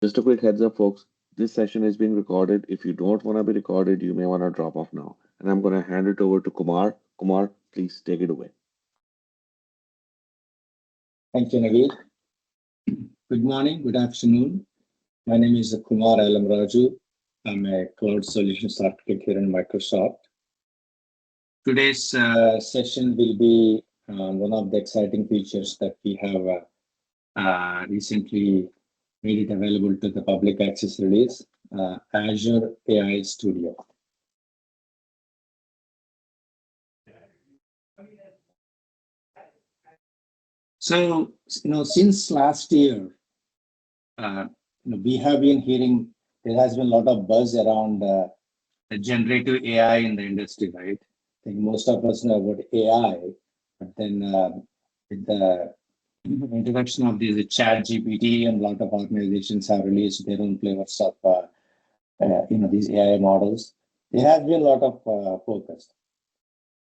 Just a quick heads up, folks. This session is being recorded. If you don't want to be recorded, you may want to drop off now. And I'm going to hand it over to Kumar. Kumar, please take it away. Thank you, Naveed. Good morning, good afternoon. My name is Kumar Raju. I'm a cloud solutions architect here in Microsoft. Today's session will be one of the exciting features that we have recently made it available to the public access release, Azure AI Studio. So, since last year, we have been hearing there has been a lot of buzz around generative AI in the industry, right? I think most of us know about AI, but then with the introduction of these chat GPT, and a lot of organizations have released their own flavors of these AI models. There has been a lot of focus.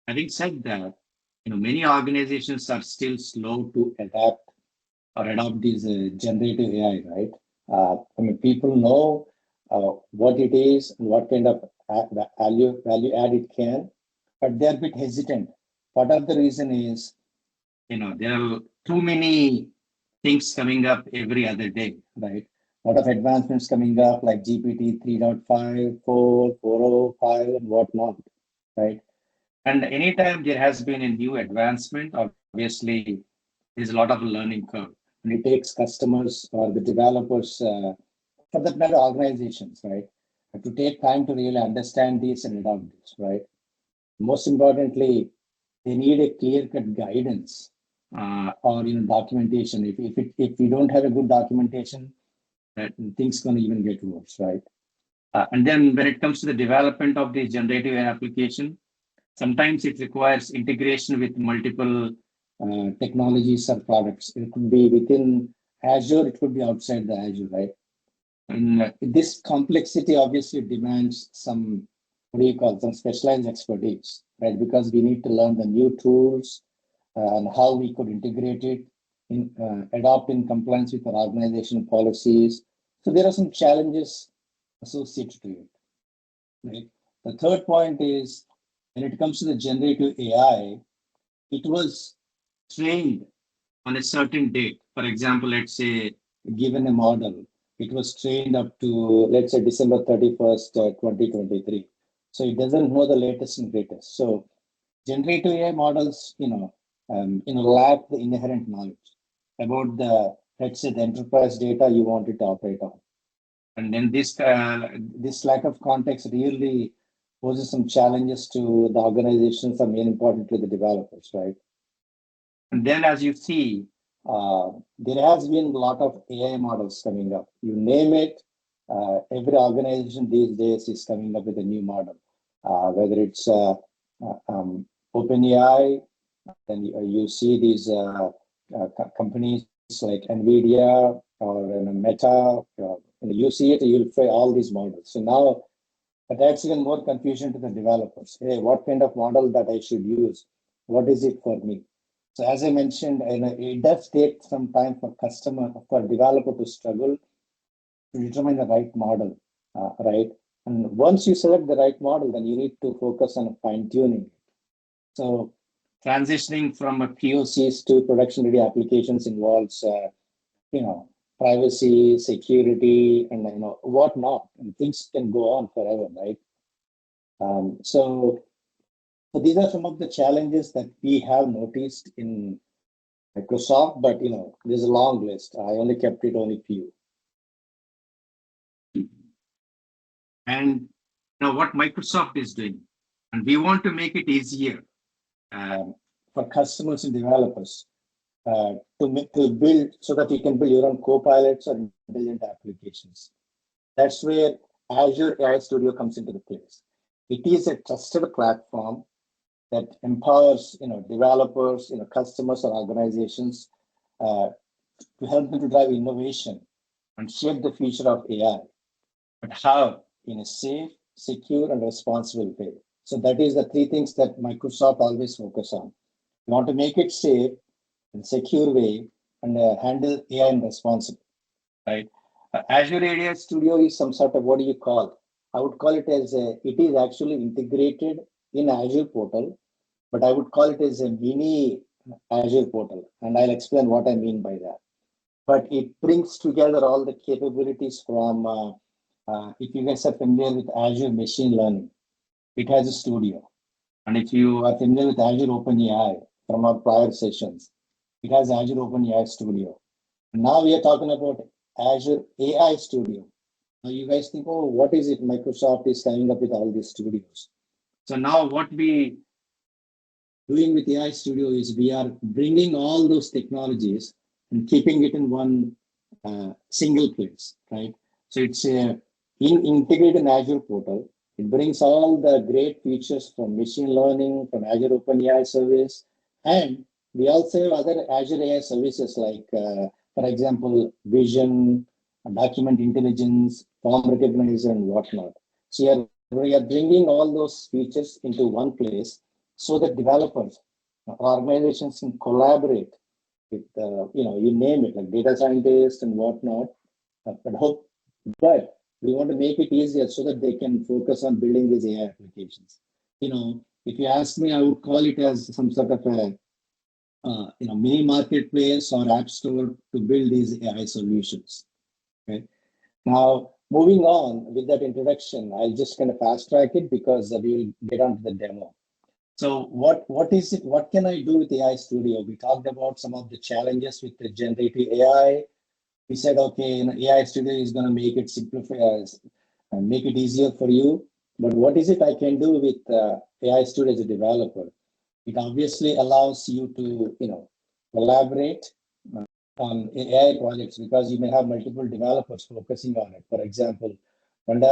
Having said that, many organizations are still slow to adapt or adopt these generative AI, right? People know what it is and what kind of value add it can, but they're a bit hesitant. Part of the reason is, there are too many things coming up every other day, right? A lot of advancements coming up like GPT 3.5, 4, 4.05, and whatnot, right? And anytime there has been a new advancement, obviously, there's a lot of learning curve. And it takes customers or the developers, for that matter, organizations, right, to take time to really understand this and adopt this, right? Most importantly, they need a clear-cut guidance or documentation. If we don't have a good documentation, that things gonna even get worse, right? And then when it comes to the development of the generative application, sometimes it requires integration with multiple technologies or products. It could be within Azure, it could be outside the Azure, right? And this complexity obviously demands some, some specialized expertise, right? Because we need to learn the new tools and how we could integrate it, adopt in compliance with our organization policies. So there are some challenges associated to it, right? The third point is, when it comes to the generative AI, it was trained on a certain date. For example, let's say, given a model, it was trained up to, let's say, December 31st, 2023. So it doesn't know the latest and greatest. So generative AI models, lack the inherent knowledge about the, let's say, the enterprise data you want it to operate on. And then this lack of context really poses some challenges to the organizations and more importantly the developers, right? And then as you see, there has been a lot of AI models coming up. You name it, every organization these days is coming up with a new model, whether it's OpenAI, then you see these companies like NVIDIA or Meta, you see it, you'll find all these models. So now, but that's even more confusion to the developers. Hey, what kind of model that I should use? What is it for me? So as I mentioned, it does take some time for developer to struggle to determine the right model, right? And once you select the right model, then you need to focus on fine tuning. So transitioning from a POCs to production-ready applications involves, privacy, security, and whatnot. And things can go on forever, right? So these are some of the challenges that we have noticed in Microsoft, but there's a long list. I only kept it only few. And now what Microsoft is doing, and we want to make it easier for customers and developers to build so that you can build your own co-pilots or intelligent applications. That's where Azure AI Studio comes into the place. It is a trusted platform that empowers developers, customers or organizations to help them to drive innovation and shape the future of AI. But how? In a safe, secure, and responsible way. So that is the three things that Microsoft always focus on. We want to make it safe and secure way and handle AI in responsible, right? Azure AI Studio is some sort of, what do you call? I would call it as it is actually integrated in Azure portal, but I would call it as a mini Azure portal. And I'll explain what I mean by that. But it brings together all the capabilities from, if you guys are familiar with Azure machine learning, it has a studio. And if you are familiar with Azure OpenAI from our prior sessions, it has Azure OpenAI Studio. Now we are talking about Azure AI Studio. Now you guys think, oh, what is it? Microsoft is coming up with all these studios. So now what we doing with AI Studio is we are bringing all those technologies and keeping it in one single place, right? So it's a integrated in Azure portal. It brings all the great features from machine learning, from Azure OpenAI service, and we also have other Azure AI services like, for example, vision, document intelligence, form recognition, and whatnot. So we are bringing all those features into one place so that developers, organizations can collaborate with, you name it, like data scientists and whatnot. But we want to make it easier so that they can focus on building these AI applications. If you ask me, I would call it as some sort of a mini marketplace or app store to build these AI solutions. Okay. Now, moving on with that introduction, I'll just kind of fast track it because we'll get on to the demo. So what is it? What can I do with AI Studio? We talked about some of the challenges with the generative AI. We said, okay, AI Studio is going to make it simplify, and make it easier for you. But what is it I can do with AI Studio as a developer? It obviously allows you to, collaborate on AI projects because you may have multiple developers focusing on it. For example, one,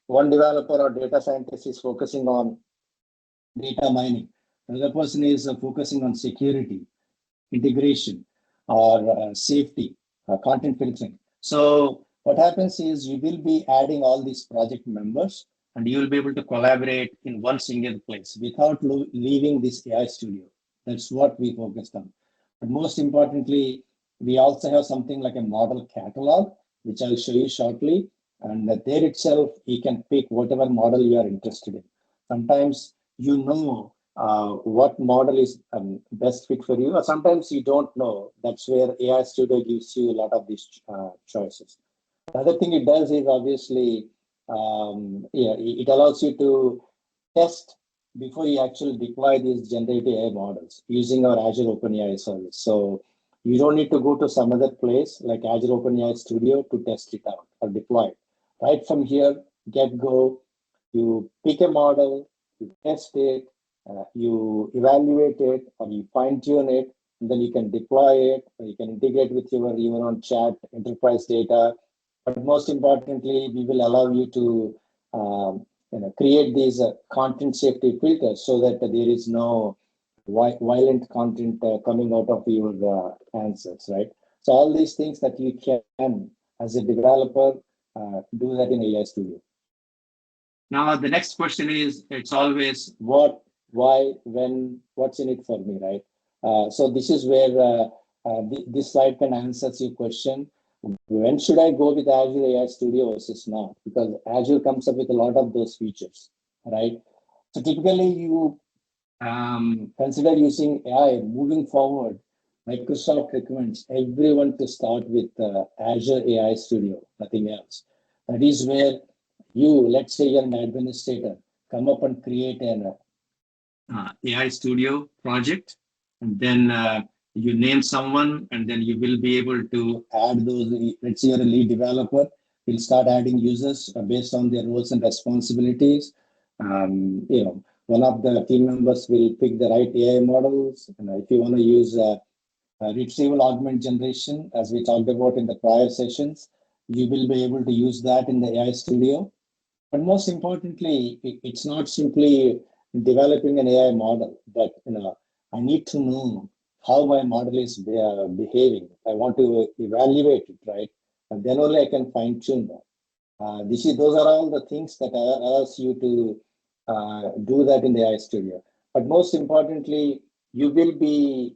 one developer or data scientist is focusing on data mining. Another person is focusing on security, integration, or safety, content filtering. So what happens is you will be adding all these project members and you will be able to collaborate in one single place without leaving this AI studio. That's what we focused on. But most importantly, we also have something like a model catalog, which I'll show you shortly. And there itself, you can pick whatever model you are interested in. Sometimes what model is best fit for you, or sometimes you don't know. That's where AI Studio gives you a lot of these choices. The other thing it does is obviously, it allows you to test before you actually deploy these generative AI models using our Azure OpenAI service. So you don't need to go to some other place like Azure OpenAI Studio to test it out or deploy it. Right from here, get go, you pick a model, you test it, you evaluate it, or you fine tune it, and then you can deploy it, or you can integrate with your own chat, enterprise data. But most importantly, we will allow you to create these content safety filters so that there is no violent content coming out of your answers, right? So all these things that you can, as a developer, do that in AI Studio. Now, the next question is, it's always what, why, when, what's in it for me, right? So this is where this slide can answer your question. When should I go with Azure AI Studio versus not? Because Azure comes up with a lot of those features, right? So typically you consider using AI moving forward. Microsoft recommends everyone to start with Azure AI Studio, nothing else. That is where let's say you're an administrator, come up and create an AI Studio project, and then you name someone, and then you will be able to add those. Let's say you're a lead developer, you'll start adding users based on their roles and responsibilities. One of the team members will pick the right AI models. If you want to use retrieval augment generation, as we talked about in the prior sessions, you will be able to use that in the AI Studio. But most importantly, it's not simply developing an AI model, but I need to know how my model is behaving. I want to evaluate it, right? And then only I can fine tune that. Those are all the things that allows you to do that in the AI Studio. But most importantly, you will be,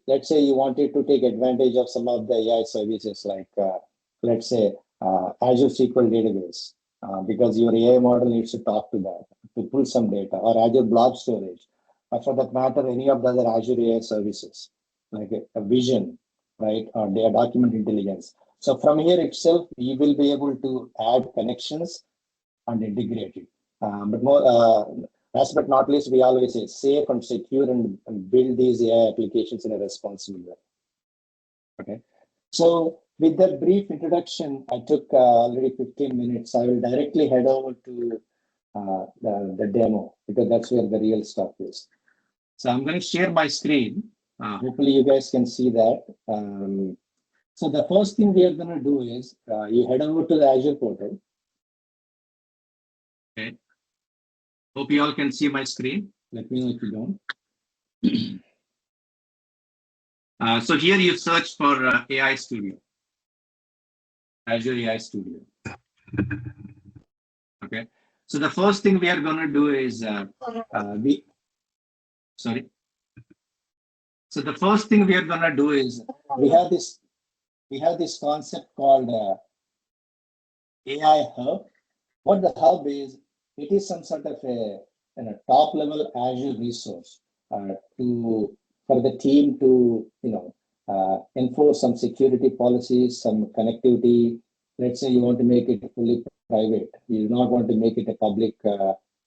let's say you wanted to take advantage of some of the AI services like let's say, Azure SQL database, because your AI model needs to talk to that to pull some data, or Azure Blob Storage, or for that matter, any of the other Azure AI services, like a Vision, right, or their document intelligence. So from here itself, you will be able to add connections and integrate it. But more, last but not least, we always say safe and secure and build these AI applications in a responsible way. Okay. So with that brief introduction, I took already 15 minutes. I will directly head over to the demo because that's where the real stuff is. So I'm going to share my screen. Hopefully you guys can see that. So the first thing we are going to do is you head over to the Azure portal. Okay. Hope you all can see my screen. Let me know if you don't. So here you search for AI Studio, Azure AI Studio. Okay. So the first thing we are going to do is sorry. So the first thing we are going to do is we have this concept called AI Hub. What the hub is, it is some sort of a top level Azure resource to for the team to enforce some security policies, some connectivity. Let's say you want to make it fully private, you do not want to make it a public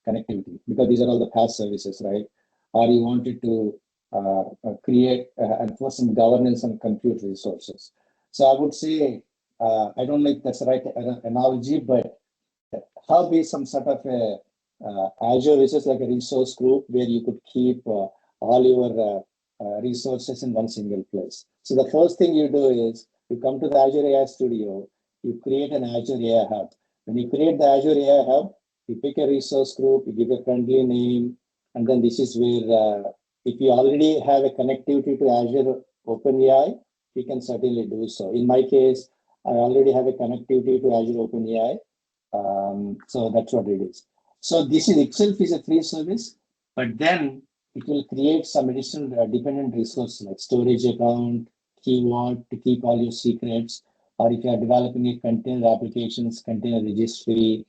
connectivity because these are all the PaaS services, right? Or you wanted to create enforce some governance on compute resources. So I would say I don't know if that's the right analogy, but hub is some sort of a Azure resource, like a resource group where you could keep all your resources in one single place. So the first thing you do is you come to the Azure AI Studio, you create an Azure AI Hub. When you create the Azure AI Hub, you pick a resource group, you give a friendly name, and then this is where if you already have a connectivity to Azure OpenAI, you can certainly do so. In my case, I already have a connectivity to Azure OpenAI. So that's what it is. So this is itself is a free service, but then it will create some additional dependent resources like storage account, keyword to keep all your secrets, or if you are developing a container applications, container registry.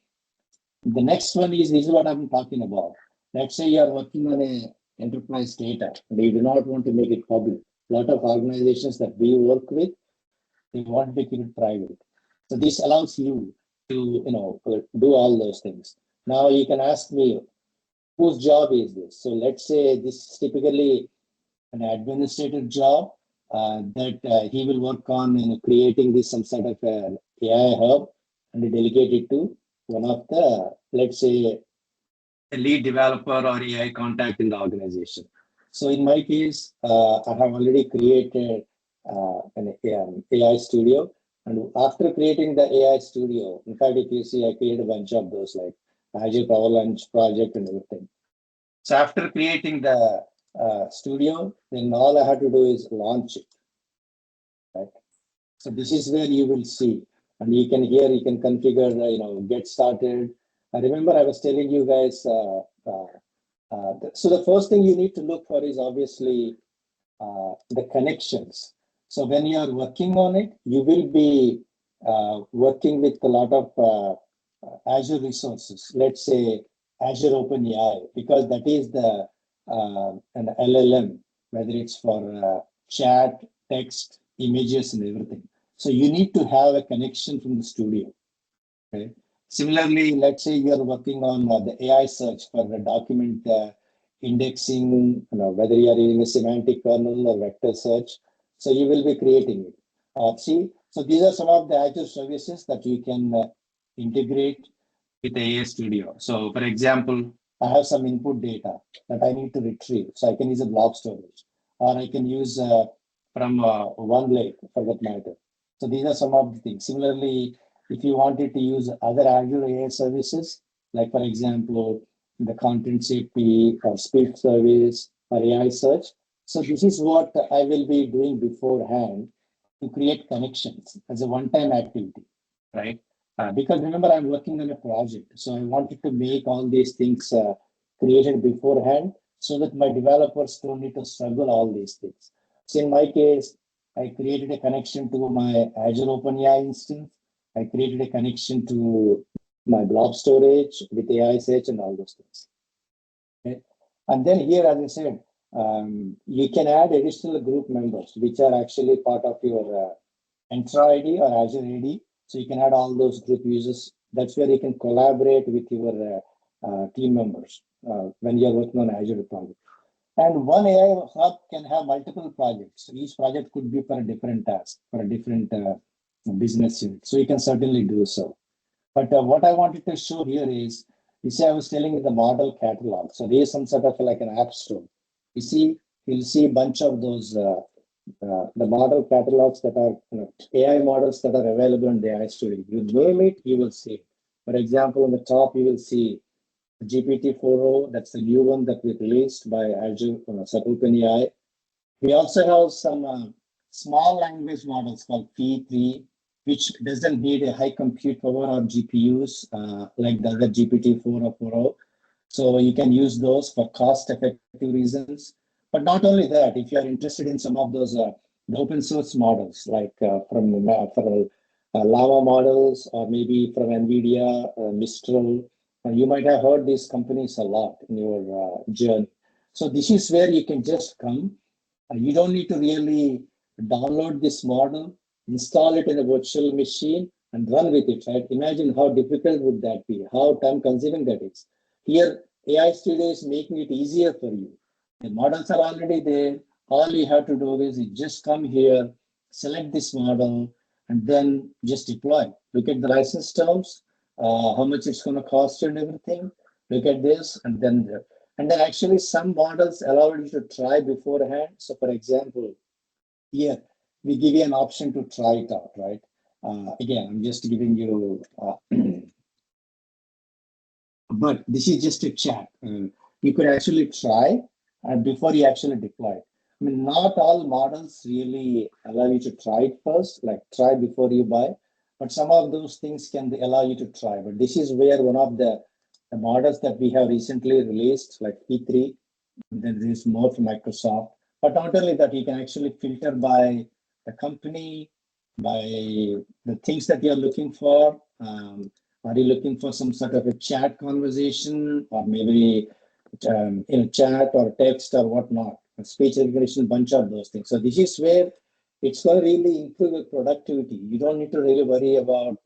The next one is this is what I'm talking about. Let's say you are working on a enterprise data and you do not want to make it public. A lot of organizations that we work with, they want to keep it private. So this allows you to do all those things. Now you can ask me, whose job is this? So let's say this is typically an administrative job that he will work on creating this some sort of AI hub and delegate it to one of the, let's say, a lead developer or AI contact in the organization. So in my case, I have already created an AI studio. And after creating the AI studio, in fact, if you see, I created a bunch of those like Azure Power Lunch project and everything. So after creating the studio, then all I have to do is launch it, right? So this is where you will see, and you can here you can configure, get started. I remember I was telling you guys. So the first thing you need to look for is obviously the connections. So when you are working on it, you will be working with a lot of Azure resources. Let's say Azure OpenAI, because that is the an LLM, whether it's for chat, text, images, and everything. So you need to have a connection from the studio. Okay. Similarly, let's say you are working on the AI search for the document indexing, whether you are using a semantic kernel or vector search. So you will be creating it. See, so these are some of the Azure services that you can integrate with AI Studio. So for example, I have some input data that I need to retrieve. So I can use a blob storage, or I can use from one lake for that matter. So these are some of the things. Similarly, if you wanted to use other Azure AI services, like for example, the content safety or speed service or AI search. So this is what I will be doing beforehand to create connections as a one-time activity, right? Because remember, I'm working on a project. So I wanted to make all these things created beforehand so that my developers don't need to struggle all these things. So in my case, I created a connection to my Azure OpenAI instance. I created a connection to my blob storage with AI search and all those things. Okay. And then here, as I said, you can add additional group members, which are actually part of your Entra ID or Azure ID. So you can add all those group users. That's where you can collaborate with your team members when you're working on Azure project. And one AI hub can have multiple projects. Each project could be for a different task, for a different business unit. So you can certainly do so. But what I wanted to show here is, you see, I was telling you the model catalog. So there is some sort of like an app store. You see, you'll see a bunch of those the model catalogs that are AI models that are available in the AI Studio. You name it, you will see it. For example, on the top, you will see GPT-4o. That's the new one that we released by Azure OpenAI. We also have some small language models called P3, which doesn't need a high compute power or GPUs like the other GPT-4 or 4o. So you can use those for cost-effective reasons. But not only that, if you are interested in some of those the open source models, like from Lava models or maybe from NVIDIA, Mistral, you might have heard these companies a lot in your journey. So this is where you can just come. You don't need to really download this model, install it in a virtual machine, and run with it, right? Imagine how difficult would that be, how time consuming that is. Here, AI Studio is making it easier for you. The models are already there. All you have to do is you just come here, select this model, and then just deploy. Look at the license terms, how much it's going to cost you and everything. Look at this, and then actually some models allow you to try beforehand. So for example, here we give you an option to try it out, right? Again, I'm just giving you but this is just a chat. You could actually try before you actually deploy. I mean, not all models really allow you to try it first, like try before you buy, but some of those things can allow you to try. But this is where one of the models that we have recently released, like P3, then there is more from Microsoft. But not only that, you can actually filter by the company, by the things that you're looking for. Are you looking for some sort of a chat conversation, or maybe in a chat or text or whatnot? A speech recognition, bunch of those things. So this is where it's going to really improve your productivity. You don't need to really worry about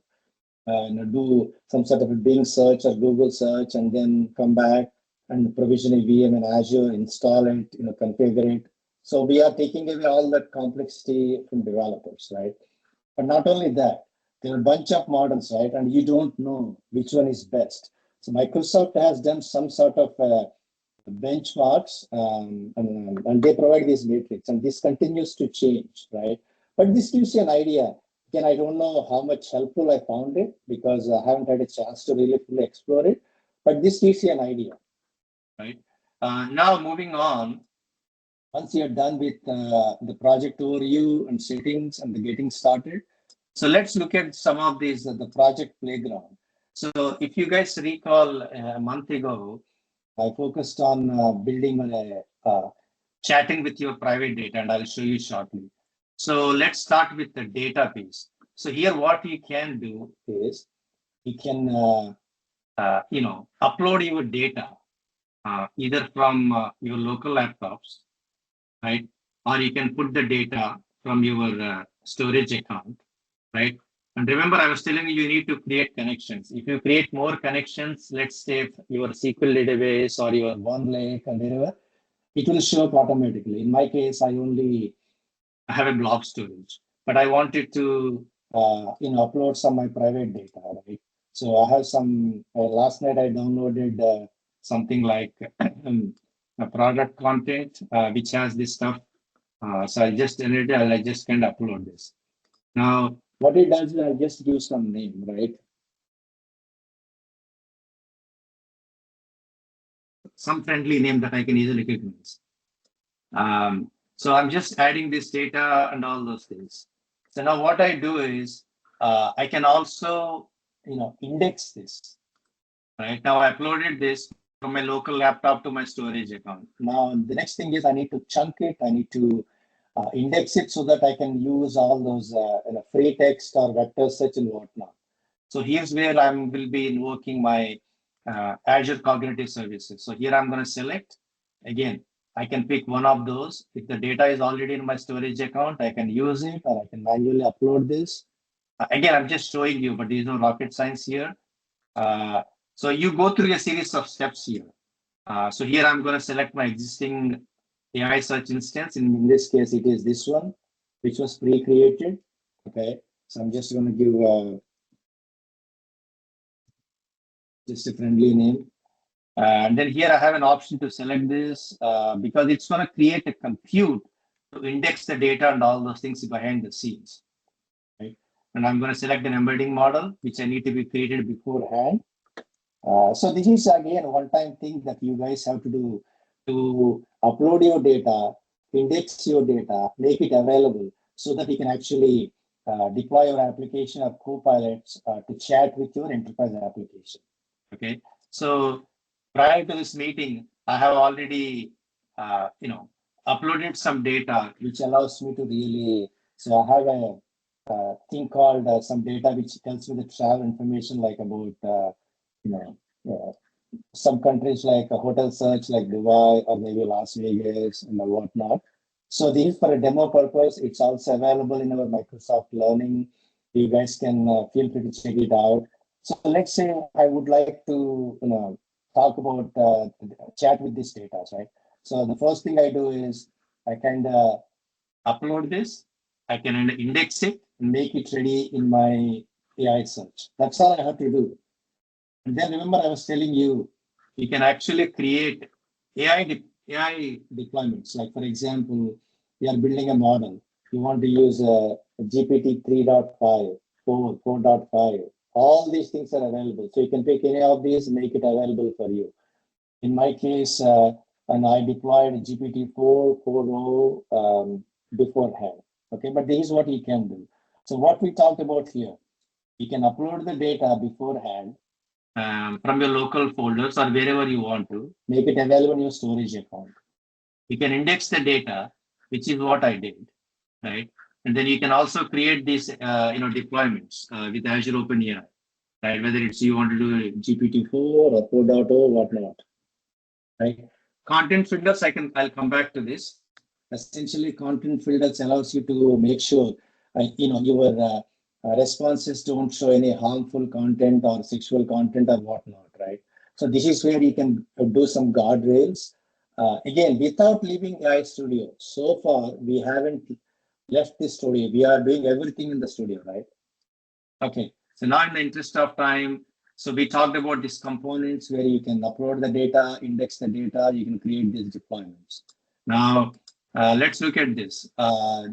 do some sort of a Bing search or Google search and then come back and provision a VM in Azure, install it, configure it. So we are taking away all that complexity from developers, right? But not only that, there are a bunch of models, right? And you don't know which one is best. So Microsoft has done some sort of benchmarks, and they provide this matrix, and this continues to change, right? But this gives you an idea. Again, I don't know how much helpful I found it because I haven't had a chance to really fully explore it, but this gives you an idea, right? Now moving on, once you're done with the project overview and settings and the getting started, so let's look at some of these, the project playground. So if you guys recall a month ago, I focused on building a chatting with your private data, and I'll show you shortly. So let's start with the database. So here, what you can do is you can upload your data either from your local laptops, right? Or you can put the data from your storage account, right? And remember, I was telling you, you need to create connections. If you create more connections, let's say your SQL database or your OneLake and wherever, it will show up automatically. In my case, I have a blob storage, but I wanted to, upload some of my private data, right? So I have some, last night I downloaded something like a product content, which has this stuff. So I just generated, I just can upload this. Now, what it does is I just give some name, right? Some friendly name that I can easily recognize. So I'm just adding this data and all those things. So now what I do is I can also, index this. Right now I uploaded this from my local laptop to my storage account. Now the next thing is I need to chunk it. I need to index it so that I can use all those free text or vector search and whatnot. So here's where I will be invoking my Azure Cognitive Services. So here I'm going to select, again, I can pick one of those. If the data is already in my storage account, I can use it, or I can manually upload this. Again, I'm just showing you, but there's no rocket science here. So you go through a series of steps here. So here I'm going to select my existing AI search instance. In this case, it is this one, which was pre-created. Okay, so I'm just going to give just a friendly name. And then here I have an option to select this because it's going to create a compute to index the data and all those things behind the scenes. Right? And I'm going to select an embedding model, which I need to be created beforehand. So this is again a one-time thing that you guys have to do to upload your data, index your data, make it available so that you can actually deploy your application or copilots to chat with your enterprise application. Okay, so prior to this meeting, I have already, uploaded some data which allows me to really. So I have a thing called some data which tells me the travel information, like about you know, uh, some countries like a hotel search, like Dubai or maybe Las Vegas and whatnot. So this is for a demo purpose. It's also available in our Microsoft Learning. You guys can feel free to check it out. So let's say I would like to, talk about chat with this data, right? So the first thing I do is I kind of upload this. I can index it and make it ready in my AI search. That's all I have to do. And then remember, I was telling you, you can actually create AI deployments. Like, for example, you are building a model. You want to use a GPT 3.5, 4, 4.5. All these things are available. So you can pick any of these, make it available for you. In my case, and I deployed GPT-4, 4.0 beforehand. Okay, but this is what you can do. So what we talked about here, you can upload the data beforehand from your local folders or wherever you want to, make it available in your storage account. You can index the data, which is what I did, right? And then you can also create these, deployments with Azure OpenAI, right? Whether it's you want to do GPT-4 or 4.0, whatnot, right? Content filters, I'll come back to this. Essentially, content filters allows you to make sure, your responses don't show any harmful content or sexual content or whatnot, right? So this is where you can do some guardrails. Again, without leaving AI Studio, so far we haven't left the studio. We are doing everything in the studio, right? Okay, so now in the interest of time, so we talked about these components where you can upload the data, index the data, you can create these deployments. Now, let's look at this.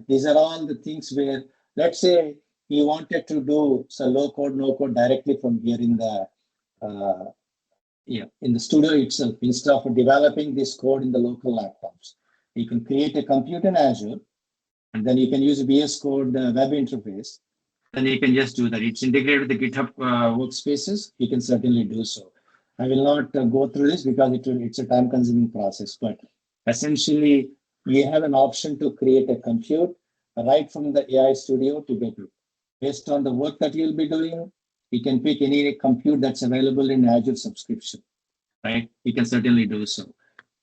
These are all the things where, let's say you wanted to do some low code, no code directly from here in the in the studio itself, instead of developing this code in the local laptops. You can create a compute in Azure, and then you can use VS Code web interface. Then you can just do that. It's integrated with the GitHub workspaces. You can certainly do so. I will not go through this because it's a time-consuming process. But essentially, you have an option to create a compute right from the AI Studio to get it. Based on the work that you'll be doing, you can pick any compute that's available in Azure subscription, right? You can certainly do so.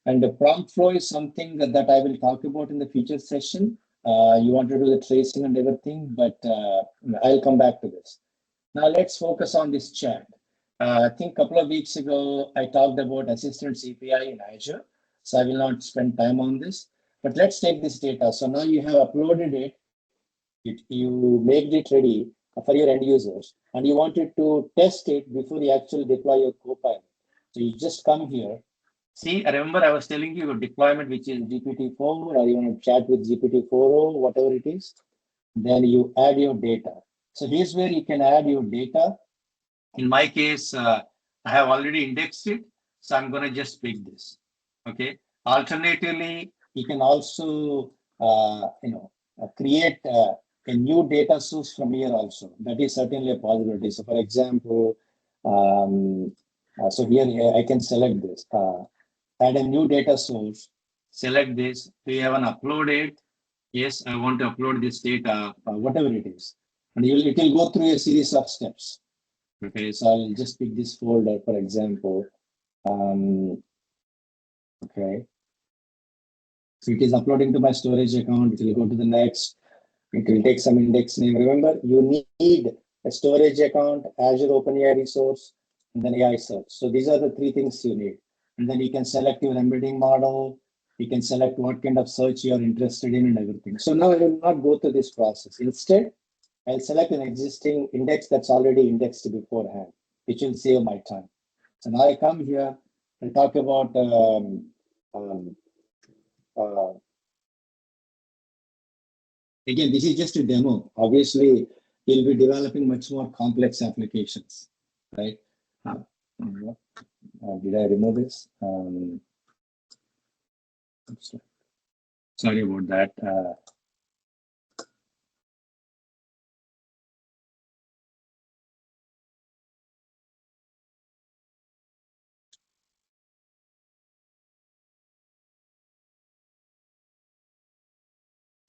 And the prompt flow is something that I will talk about in the future session. You want to do the tracing and everything, but I'll come back to this. Now let's focus on this chat. I think a couple of weeks ago, I talked about Assistants API in Azure. So I will not spend time on this, but let's take this data. So now you have uploaded you made it ready for your end users, and you wanted to test it before you actually deploy your Copilot. So you just come here. See, I remember I was telling you a deployment, which is GPT-4, or you want to chat with GPT-4, whatever it is. Then you add your data. So here's where you can add your data. In my case, I have already indexed it, so I'm going to just pick this. Okay. Alternatively, you can also, create a new data source from here also. That is certainly a possibility. So, for example, so here I can select this, add a new data source, select this. We haven't uploaded. yes, I want to upload this data, whatever it is. And it will go through a series of steps. Okay, so I'll just pick this folder, for example. Um, okay, so it is uploading to my storage account. It will go to the next. It will take some index name. Remember, you need a storage account, Azure OpenAI resource, and then AI search. So these are the three things you need. And then you can select your embedding model. You can select what kind of search you are interested in and everything. So now I will not go through this process. Instead, I'll select an existing index that's already indexed beforehand, which will save my time. So now I come here and talk about um, uh, again, this is just a demo. Obviously, you'll be developing much more complex applications, right? Uh, did I remove this? Sorry about that.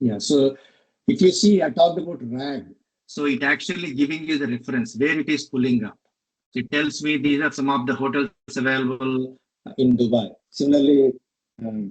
Yeah, so if you see, I talked about RAG. So it actually giving you the reference where it is pulling up. So it tells me these are some of the hotels available in Dubai. Similarly, um,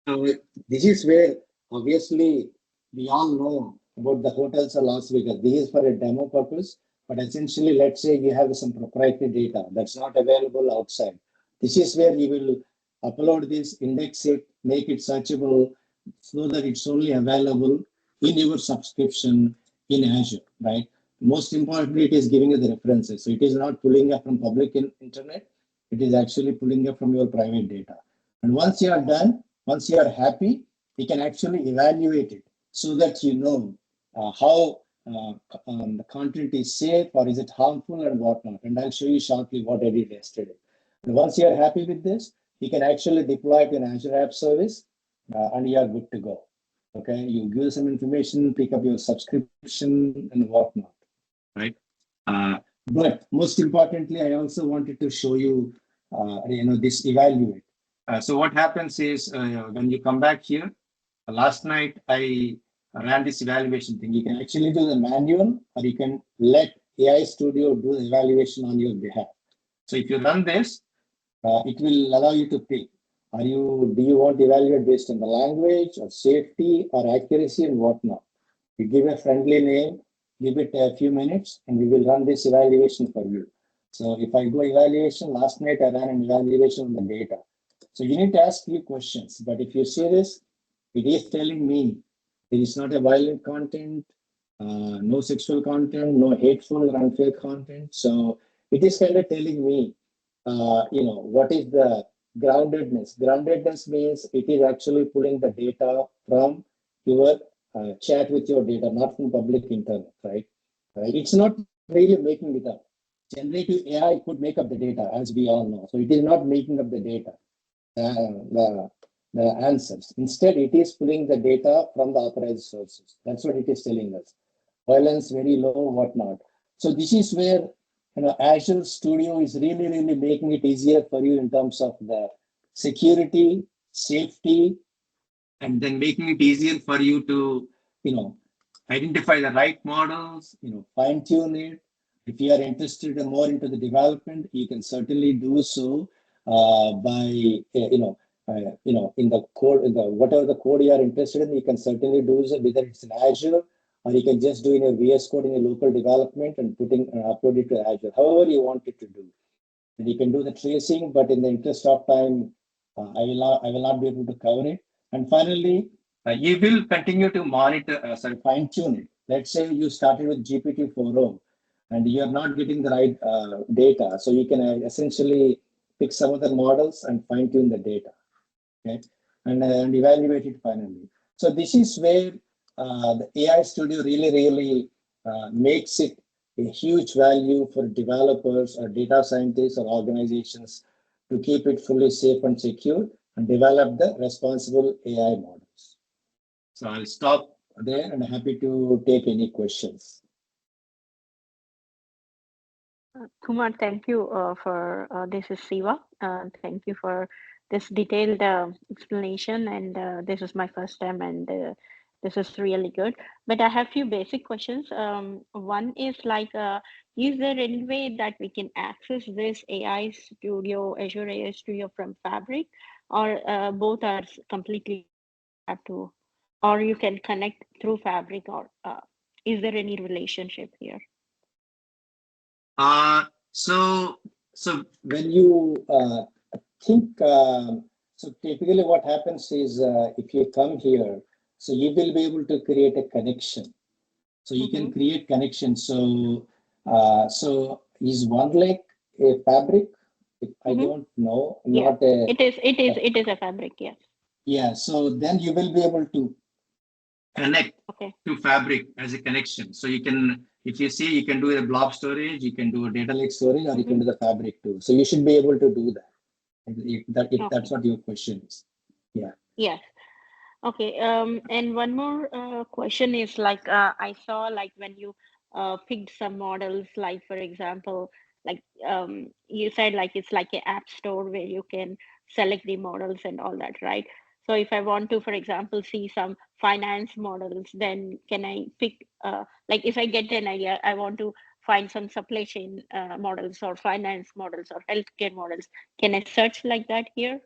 so this is where obviously we all know about the hotels of Las Vegas. This is for a demo purpose, but essentially, let's say you have some proprietary data that's not available outside. This is where you will upload this, index it, make it searchable so that it's only available in your subscription in Azure, right? Most importantly, it is giving you the references. So it is not pulling up from public internet. It is actually pulling up from your private data. And once you are done, once you are happy, you can actually evaluate it so that you know how the content is safe or is it harmful and whatnot. And I'll show you shortly what I did yesterday. And once you are happy with this, you can actually deploy it in Azure App Service and you are good to go. Okay, you give some information, pick up your subscription and whatnot, right? But most importantly, I also wanted to show you, this evaluate. So what happens is when you come back here, last night I ran this evaluation thing. You can actually do the manual or you can let AI Studio do the evaluation on your behalf. So if you run this, it will allow you to pick. Do you want to evaluate based on the language or safety or accuracy and whatnot? You give a friendly name, give it a few minutes, and we will run this evaluation for you. So if I go evaluation, last night I ran an evaluation on the data. So you need to ask few questions. But if you see this, it is telling me it is not a violent content, no sexual content, no hateful or unfair content. So it is kind of telling me, what is the groundedness? Groundedness means it is actually pulling the data from your chat with your data, not from public internet, right? It's not really making it up. Generative AI could make up the data, as we all know. So it is not making up the data, the, the answers. Instead, it is pulling the data from the authorized sources. That's what it is telling us. Violence very low, whatnot. So this is where Azure Studio is really, really making it easier for you in terms of the security, safety, and then making it easier for you to, you know, identify the right models, fine tune it. If you are interested more into the development, you can certainly do so by, in the code, whatever the code you are interested in, you can certainly do so, whether it's in Azure or you can just do in your VS Code in your local development and upload it to Azure, however you want it to do. And you can do the tracing, but in the interest of time, I will not be able to cover it. And finally, you will continue to monitor, fine tune it. Let's say you started with GPT 4.0 and you are not getting the right data. So you can essentially pick some of the models and fine tune the data, okay, and evaluate it finally. So this is where the AI Studio really, really makes it a huge value for developers or data scientists or organizations to keep it fully safe and secure and develop the responsible AI models. So I'll stop there and happy to take any questions. Kumar, thank you for this is Siva. Thank you for this detailed explanation, and this is my first time, and this is really good. But I have few basic questions. One is like, is there any way that we can access this AI Studio, Azure AI Studio from Fabric, or both are completely separate? We have to, or you can connect through Fabric, or is there any relationship here? Uh, so, so when you think, so typically what happens is if you come here, so you will be able to create a connection. So you Mm-hmm. can create connections. So, so is one like a fabric? I Mm-hmm. don't know, Yeah, not a, it is. It is. a It is a fabric. Yes. yeah. So then you will be able to connect Okay. to fabric as a connection. So you can, if you see, you can do a blob storage, you can do a data lake storage, or you Mm-hmm. can do the fabric too. So you should be able to do that. If that's Okay. what your question is. Yeah. Yes. Okay. And one more question is like, I saw like when you picked some models, like for example, like you said like it's like an app store where you can select the models and all that, right? So if I want to, for example, see some finance models, then can I pick like if I get an idea, I want to find some supply chain models or finance models or healthcare models. Can I search like that here?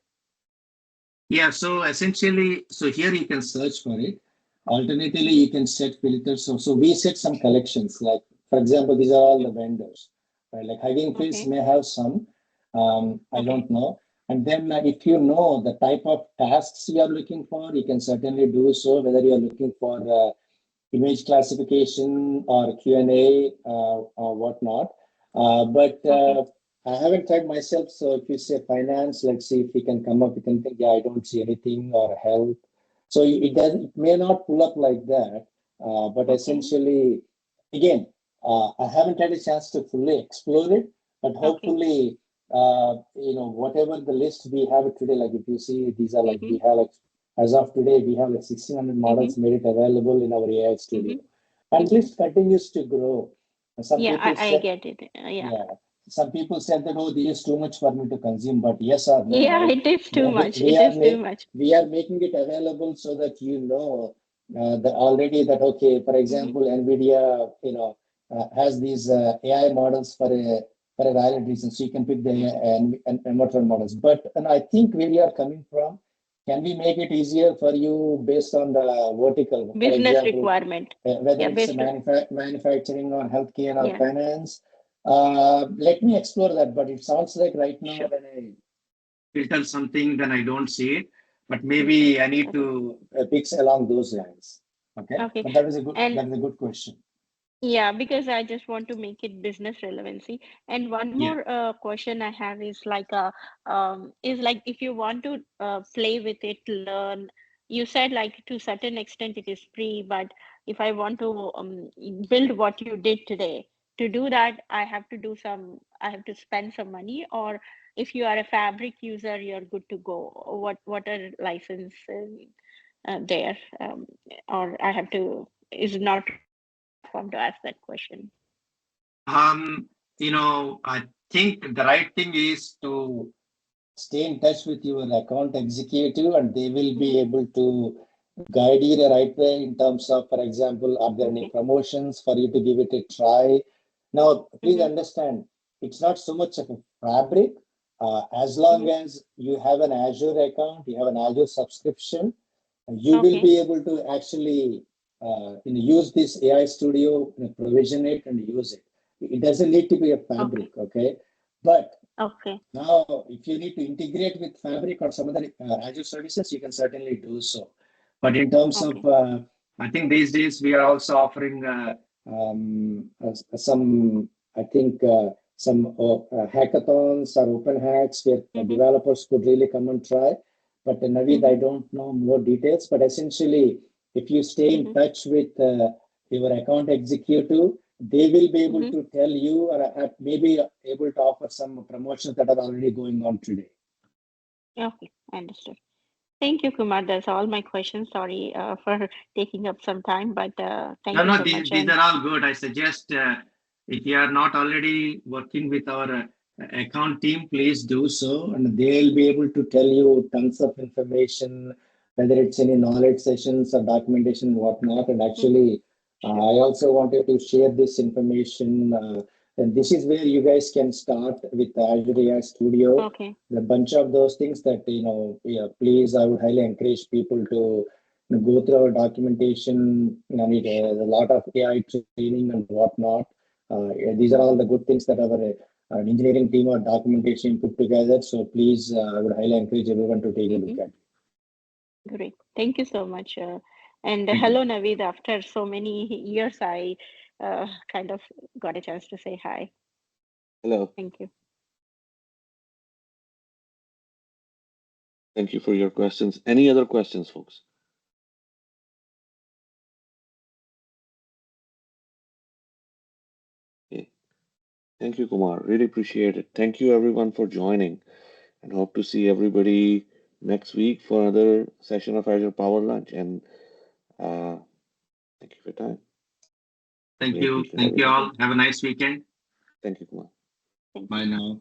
Yeah, so essentially, so here you can search for it. Alternatively, Mm-hmm. you can set filters. So we set some collections. Like for example, these are all the Mm. vendors, right? Like Hugging Face Okay. may have some. I Okay. don't know. And then if you know the type of tasks you are looking for, you can certainly do so. Whether you are looking for image classification or Q&A or whatnot. But Okay. I haven't tried myself. So if you say finance, let's see if we can come up with anything. Yeah, I don't see anything or health. So it does. It may not pull up like that. But Okay. essentially, again, I haven't had a chance to fully explore it. But Okay. hopefully, whatever the list we have today, like if you see, these are like Mm-hmm. we have like as of today, we have like 1,600 Mm-hmm. models made it available in our AI Mm-hmm. studio. And Mm-hmm. list continues to grow. Some Yeah, people I say, get it. Yeah. yeah, some people said that, oh, this is too much for me to consume, but yes or no, Yeah, right? it is We, too we, much. we It are is too make, much. we are making it available so that you know that already that, okay, for Mm-hmm. example, NVIDIA, has these AI models for a valid reason. So you can pick the Mm-hmm. ML models. But and I think where you are coming from, can we make it easier for you based on the vertical? For Business example, requirement. whether Yeah, it's a based on, manufacturing or healthcare or yeah, finance. Let me explore that, but it sounds like right now sure. when I filter something, then I don't see it. But Okay. maybe I need Okay. to fix along those lines. Okay, Okay. but And that is a good question. yeah, because I just want to make it business relevancy. And one Yeah. more question I have is like if you want to play with it, learn. You said like to certain extent it is free, but if I want to build what you did today, to do that I have to spend some money, or if you are a Fabric user, you're good to go. What are licenses there, or I have to is not right platform to ask that question. I think the right thing is to stay in touch with your account executive, and they will Hmm. be able to guide you the right way in terms of, for example, are there any Okay. promotions for you to give it a try? Now, please Hmm. understand, it's not so much of a fabric. As Hmm. long as you have an Azure account, you have an Azure subscription, you will Okay. be able to actually use this AI Studio, provision it and use it. It doesn't need to be a Okay. fabric, okay? But Okay. now, if you need to integrate with Fabric or some other Azure services, you can certainly do so. But in terms of, Okay. I think these days we are also offering some, I think, some hackathons or open hacks where Hmm. developers could really come and try. But Naveed, I Hmm. don't know more details. But essentially, if you stay in Hmm. touch with your account executive, they will be able Hmm. to tell you or maybe able to offer some promotions that are already going on today. Okay. Understood. Thank you, Kumar. That's all my questions. Sorry for taking up some time, but No, thank you no, so these, much. these And are all good. I suggest If you are not already working with our account team, please do so, and they'll be able to tell you tons of information, whether it's any knowledge sessions or documentation, whatnot. And Mm-hmm. actually, Sure. I also wanted to share this information. And this is where you guys can start with Azure AI Studio. Okay. A bunch of those things that, yeah, please, I would highly encourage people to go through our documentation. Need Sure. a lot of AI training and whatnot. Yeah, these are all the good things that our engineering team or documentation put together. So please, I would highly encourage everyone to take a Mm-hmm. look at it. Great. Thank you so much. And Thank you. hello, Naveed. After so many years, I kind of got a chance to say hi. Hello. Thank you. Thank you for your questions. Any other questions, folks? Okay. Thank you, Kumar. Really appreciate it. Thank you, everyone, for joining, and hope to see everybody next week for another session of Azure Power Lunch. And uh, thank you for your time. Thank Great you. weekend, Thank you everybody. all. Have a nice weekend. Thank you, Kumar. Thank you. Bye now.